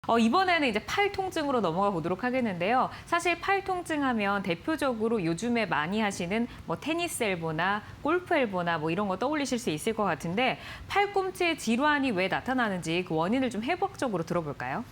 이번에는 이제 팔 통증으로 넘어가 보도록 하겠는데요. 사실 팔 통증하면 대표적으로 요즘에 많이 하시는 뭐 테니스 엘보나 골프 엘보나 뭐 이런 거 떠올리실 수 있을 것 같은데 팔꿈치의 질환이 왜 나타나는지 그 원인을 좀 해부학적으로 들어볼까요?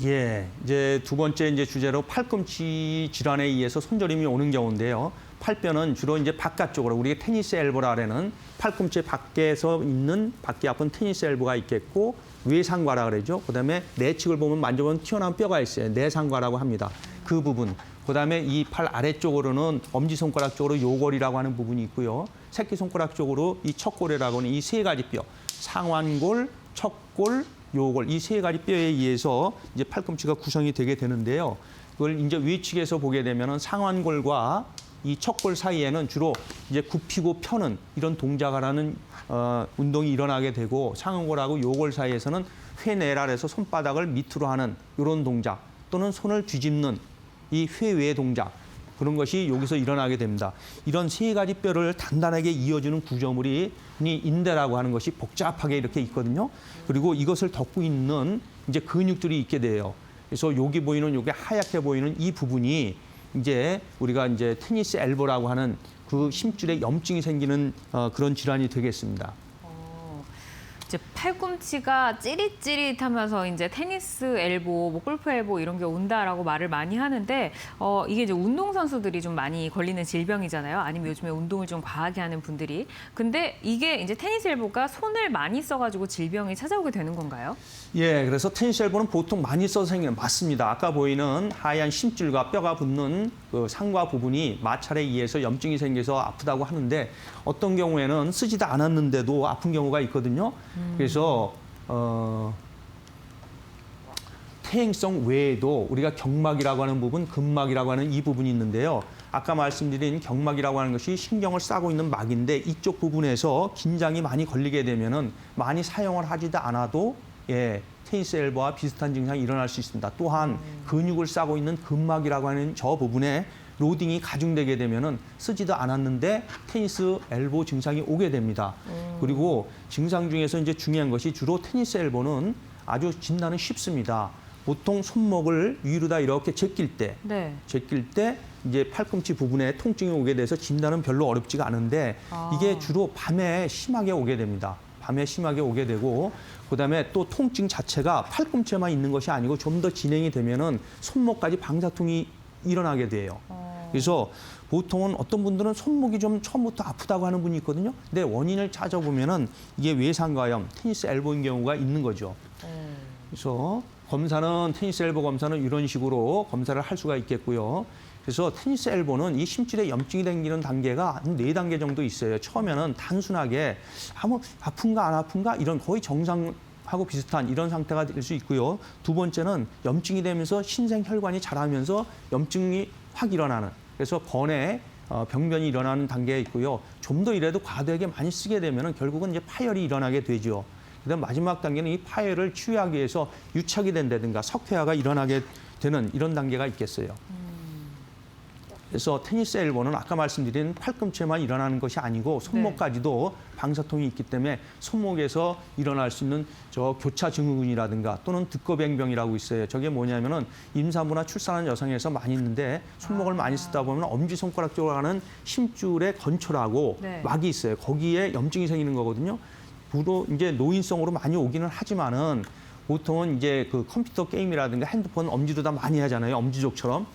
예, 이제 두 번째 주제로 팔꿈치 질환에 의해서 손저림이 오는 경우인데요. 팔뼈는 주로 이제 바깥쪽으로 우리가 테니스 엘보라 하는 팔꿈치 밖에서 있는 밖에 아픈 테니스 엘보가 있겠고 외상과라 그러죠. 그다음에 내측을 보면 만져보면 튀어나온 뼈가 있어요. 내상과라고 합니다. 그 부분. 그다음에 이 팔 아래쪽으로는 엄지손가락 쪽으로 요골이라고 하는 부분이 있고요. 새끼손가락 쪽으로 이 척골이라고 하는 이 세 가지 뼈, 상완골, 척골, 요골 이 세 가지 뼈에 의해서 이제 팔꿈치가 구성이 되게 되는데요. 그걸 이제 위측에서 보게 되면은 상완골과 이 척골 사이에는 주로 이제 굽히고 펴는 이런 동작을 하는 운동이 일어나게 되고 상완골하고 요골 사이에서는 회내랄에서 손바닥을 밑으로 하는 이런 동작 또는 손을 뒤집는 이 회외 동작 그런 것이 여기서 일어나게 됩니다. 이런 세 가지 뼈를 단단하게 이어주는 구조물이 인대라고 하는 것이 복잡하게 이렇게 있거든요. 그리고 이것을 덮고 있는 이제 근육들이 있게 돼요. 그래서 여기 보이는 여기 하얗게 보이는 이 부분이 이제 우리가 이제 테니스 엘보라고 하는 그 심줄에 염증이 생기는 그런 질환이 되겠습니다. 이제 팔꿈치가 찌릿찌릿하면서 이제 테니스 엘보, 뭐 골프 엘보 이런 게 온다라고 말을 많이 하는데 이게 이제 운동 선수들이 좀 많이 걸리는 질병이잖아요. 아니면 요즘에 운동을 좀 과하게 하는 분들이. 근데 이게 이제 테니스 엘보가 손을 많이 써가지고 질병이 찾아오게 되는 건가요? 예, 그래서 테니스 엘보는 보통 많이 써서 생기는 맞습니다. 아까 보이는 하얀 심줄과 뼈가 붙는 그 상과 부분이 마찰에 의해서 염증이 생겨서 아프다고 하는데 어떤 경우에는 쓰지도 않았는데도 아픈 경우가 있거든요. 그래서 퇴행성 외에도 우리가 경막이라고 하는 부분, 근막이라고 하는 이 부분이 있는데요. 아까 말씀드린 경막이라고 하는 것이 신경을 싸고 있는 막인데 이쪽 부분에서 긴장이 많이 걸리게 되면은 많이 사용을 하지도 않아도 테니스 엘보와 비슷한 증상이 일어날 수 있습니다. 또한 근육을 싸고 있는 근막이라고 하는 저 부분에 로딩이 가중되게 되면은 쓰지도 않았는데 테니스 엘보 증상이 오게 됩니다. 그리고 증상 중에서 이제 중요한 것이 주로 테니스 엘보는 아주 진단은 쉽습니다. 보통 손목을 위로다 이렇게 제낄 때 이제 팔꿈치 부분에 통증이 오게 돼서 진단은 별로 어렵지가 않은데 이게 주로 밤에 심하게 오게 됩니다. 밤에 심하게 오게 되고 그다음에 또 통증 자체가 팔꿈치에만 있는 것이 아니고 좀 더 진행이 되면은 손목까지 방사통이 일어나게 돼요. 그래서 보통은 어떤 분들은 손목이 좀 처음부터 아프다고 하는 분이 있거든요. 근데 원인을 찾아보면은 이게 외상과염, 테니스 엘보인 경우가 있는 거죠. 그래서 검사는 테니스 엘보 검사는 이런 식으로 검사를 할 수가 있겠고요. 그래서 테니스 엘보는 이 심줄에 염증이 생기는 단계가 한 4단계 정도 있어요. 처음에는 단순하게 아픈가 안 아픈가 이런 거의 정상하고 비슷한 이런 상태가 될 수 있고요. 두 번째는 염증이 되면서 신생혈관이 자라면서 염증이 확 일어나는 그래서 건에 병변이 일어나는 단계에 있고요. 좀 더 이래도 과도하게 많이 쓰게 되면 결국은 이제 파열이 일어나게 되죠. 그다음 마지막 단계는 이 파열을 치유하기 위해서 유착이 된다든가 석회화가 일어나게 되는 이런 단계가 있겠어요. 그래서 테니스 엘보는 아까 말씀드린 팔꿈치에만 일어나는 것이 아니고 손목까지도 방사통이 있기 때문에 손목에서 일어날 수 있는 저 교차 증후군이라든가 또는 듣거뱅병이라고 있어요. 저게 뭐냐면은 임산부나 출산한 여성에서 많이 있는데 손목을 많이 쓰다 보면 엄지손가락 쪽으로 가는 심줄의 건초라고 막이 있어요. 거기에 염증이 생기는 거거든요. 주로 이제 노인성으로 많이 오기는 하지만은 보통은 이제 그 컴퓨터 게임이라든가 핸드폰 엄지로 다 많이 하잖아요. 엄지족처럼.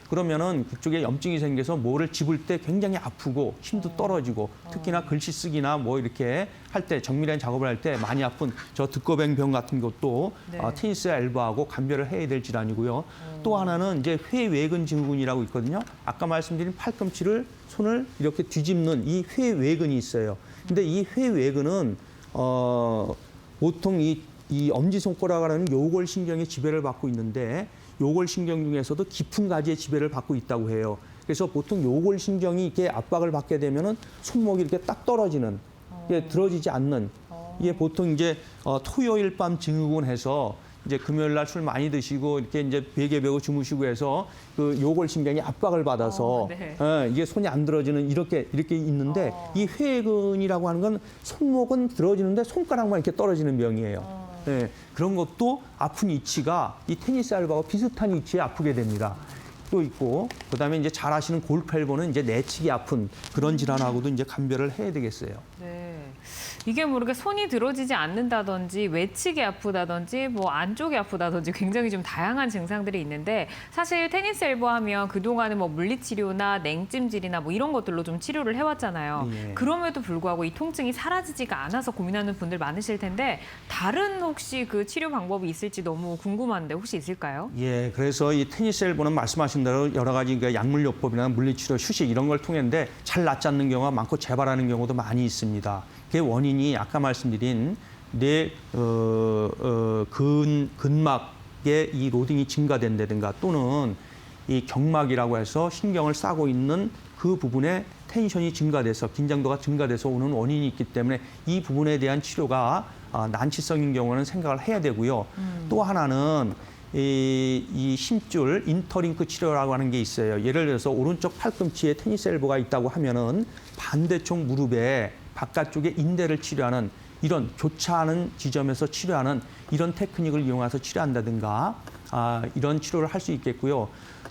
그러면은 그쪽에 염증이 생겨서 뭐를 집을 때 굉장히 아프고 힘도 떨어지고 특히나 글씨 쓰기나 뭐 이렇게 할 때 정밀한 작업을 할 때 많이 아픈 저 듣거뱅병 같은 것도 테니스 엘보하고 감별을 해야 될 질환이고요. 또 하나는 이제 회외근 증후군이라고 있거든요. 아까 말씀드린 팔꿈치를 손을 이렇게 뒤집는 이 회외근이 있어요. 근데 이 회외근은 보통 이 엄지손가락이라는 요골신경의 지배를 받고 있는데 요골신경 중에서도 깊은 가지의 지배를 받고 있다고 해요. 그래서 보통 요골신경이 이렇게 압박을 받게 되면은 손목이 이렇게 딱 떨어지는, 이게 들어지지 않는, 이게 보통 이제 토요일 밤 증후군 해서 이제 금요일 날 술 많이 드시고 이렇게 이제 베개 베고 주무시고 해서 그 요골신경이 압박을 받아서 이게 손이 안 들어지는 이렇게 있는데 이 회근이라고 하는 건 손목은 들어지는데 손가락만 이렇게 떨어지는 병이에요. 예, 그런 것도 아픈 위치가 이 테니스 엘보하고 비슷한 위치에 아프게 됩니다. 또 있고 그다음에 이제 잘 아시는 골프 엘보는 이제 내치기 아픈 그런 질환하고도 이제 감별을 해야 되겠어요. 네. 이게 모르게 손이 들어지지 않는다든지 외측이 아프다든지 뭐 안쪽이 아프다든지 굉장히 좀 다양한 증상들이 있는데 사실 테니스 엘보 하면 그동안은 뭐 물리치료나 냉찜질이나 뭐 이런 것들로 좀 치료를 해왔잖아요. 예. 그럼에도 불구하고 이 통증이 사라지지가 않아서 고민하는 분들 많으실 텐데 다른 혹시 그 치료 방법이 있을지 너무 궁금한데 혹시 있을까요? 예, 그래서 이 테니스 엘보는 말씀하신 대로 여러 가지 그 약물요법이나 물리치료, 휴식 이런 걸 통했는데 잘 낫지 않는 경우가 많고 재발하는 경우도 많이 있습니다. 그 원인이 아까 말씀드린 뇌 근막의 이 로딩이 증가된다든가 또는 이 경막이라고 해서 신경을 싸고 있는 그 부분에 텐션이 증가돼서 긴장도가 증가돼서 오는 원인이 있기 때문에 이 부분에 대한 치료가 난치성인 경우는 생각을 해야 되고요. 또 하나는 이 심줄 인터링크 치료라고 하는 게 있어요. 예를 들어서 오른쪽 팔꿈치에 테니스 엘보가 있다고 하면은 반대쪽 무릎에 바깥쪽에 인대를 치료하는 이런 교차하는 지점에서 치료하는 이런 테크닉을 이용해서 치료한다든가 이런 치료를 할 수 있겠고요.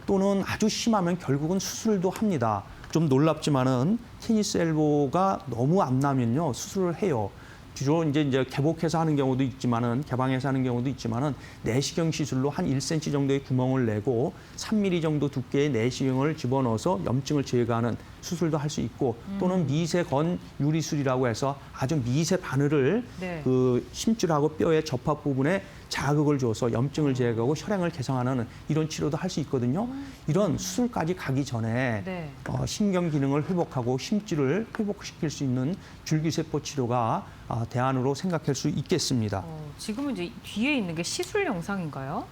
또는 아주 심하면 결국은 수술도 합니다. 좀 놀랍지만은 테니스 엘보가 너무 안 나면요 수술을 해요. 주로 이제 개복해서 하는 경우도 있지만은 개방해서 하는 경우도 있지만은 내시경 시술로 한 1cm 정도의 구멍을 내고 3mm 정도 두께의 내시경을 집어넣어서 염증을 제거하는 수술도 할 수 있고 또는 미세건 유리술이라고 해서 아주 미세 바늘을 네. 그 심줄하고 뼈의 접합 부분에 자극을 줘서 염증을 제거하고 혈행을 개선하는 이런 치료도 할 수 있거든요. 이런 수술까지 가기 전에 네. 신경 기능을 회복하고 심줄을 회복시킬 수 있는 줄기세포 치료가 대안으로 생각할 수 있겠습니다. 지금은 이제 뒤에 있는 게 시술 영상인가요?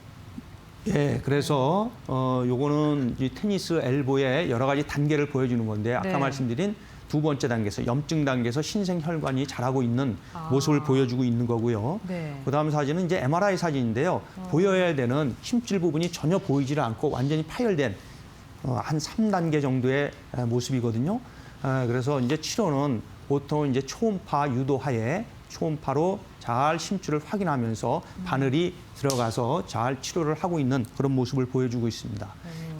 예, 그래서 요거는 이 테니스 엘보의 여러 가지 단계를 보여주는 건데 아까 네. 말씀드린 두 번째 단계에서 염증 단계에서 신생혈관이 자라고 있는 모습을 보여주고 있는 거고요. 네. 그다음 사진은 이제 MRI 사진인데요. 보여야 되는 심줄 부분이 전혀 보이지를 않고 완전히 파열된 한 3단계 정도의 모습이거든요. 그래서 이제 치료는 보통 이제 초음파 유도하에 초음파로 잘 심줄을 확인하면서 바늘이 들어가서 잘 치료를 하고 있는 그런 모습을 보여주고 있습니다.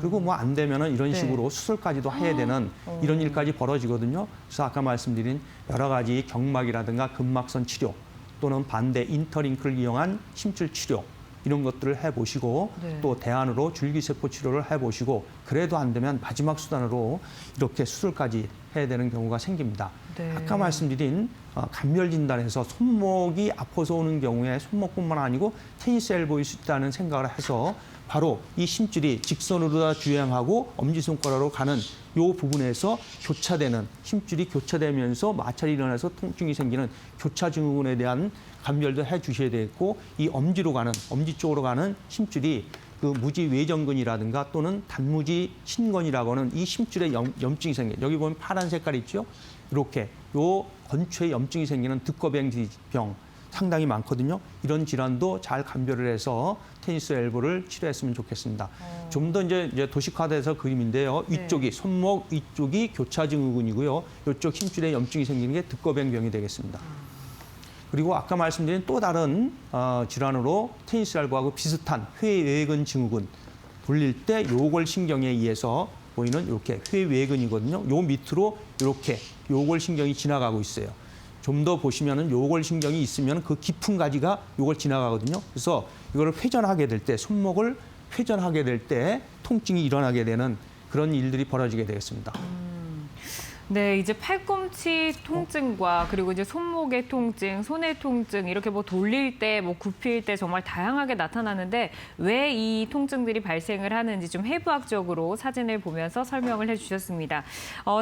그리고 뭐 안 되면은 이런 네. 식으로 수술까지도 해야 되는 이런 일까지 벌어지거든요. 그래서 아까 말씀드린 여러 가지 경막이라든가 근막선 치료 또는 반대 인터링크를 이용한 심줄 치료 이런 것들을 해보시고 네. 또 대안으로 줄기세포 치료를 해보시고 그래도 안 되면 마지막 수단으로 이렇게 수술까지 해야 되는 경우가 생깁니다. 네. 아까 말씀드린 감별 진단에서 손목이 아파서 오는 경우에 손목뿐만 아니고 테니스 엘보일 수 있다는 생각을 해서 바로 이 심줄이 직선으로 주행하고 엄지손가락으로 가는 이 부분에서 교차되는 심줄이 교차되면서 마찰이 일어나서 통증이 생기는 교차 증후군에 대한 감별도 해 주셔야 되겠고 이 엄지로 가는 엄지 쪽으로 가는 심줄이 그 무지 외정근이라든가 또는 단무지 신건이라고 하는 이 심줄에 염증이 생겨요. 여기 보면 파란 색깔 있죠? 이렇게 요 건초에 염증이 생기는 두꺼뱅이병 상당히 많거든요. 이런 질환도 잘 감별을 해서 테니스 엘보를 치료했으면 좋겠습니다. 좀 더 이제 도식화돼서 그림인데요. 네. 위쪽이 손목 위쪽이 교차 증후군이고요. 이쪽 힘줄에 염증이 생기는 게 두꺼뱅이병이 되겠습니다. 그리고 아까 말씀드린 또 다른 질환으로 테니스 엘보하고 비슷한 회외근 증후군 돌릴 때 요골신경에 의해서 보이는 이렇게 회외근이거든요. 요 밑으로 이렇게 요골신경이 지나가고 있어요. 좀 더 보시면은 요골신경이 있으면 그 깊은 가지가 요걸 지나가거든요. 그래서 이거를 회전하게 될 때 손목을 회전하게 될 때 통증이 일어나게 되는 그런 일들이 벌어지게 되겠습니다. 네, 이제 팔꿈치 통증과 그리고 이제 손목의 통증, 손의 통증 이렇게 뭐 돌릴 때, 뭐 굽힐 때 정말 다양하게 나타나는데 왜 이 통증들이 발생을 하는지 좀 해부학적으로 사진을 보면서 설명을 해주셨습니다.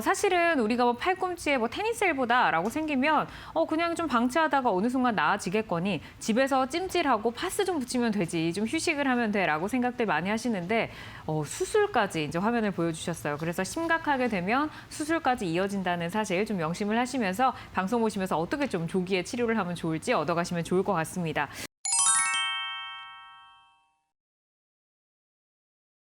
사실은 우리가 뭐 팔꿈치에 뭐 테니스 엘보다라고 생기면 그냥 좀 방치하다가 어느 순간 나아지겠거니 집에서 찜질하고 파스 좀 붙이면 되지, 좀 휴식을 하면 돼라고 생각들 많이 하시는데 수술까지 이제 화면을 보여주셨어요. 그래서 심각하게 되면 수술까지 이어진다는 사실 좀 명심을 하시면서 방송 보시면서 어떻게 좀 조기에 치료를 하면 좋을지 얻어가시면 좋을 것 같습니다.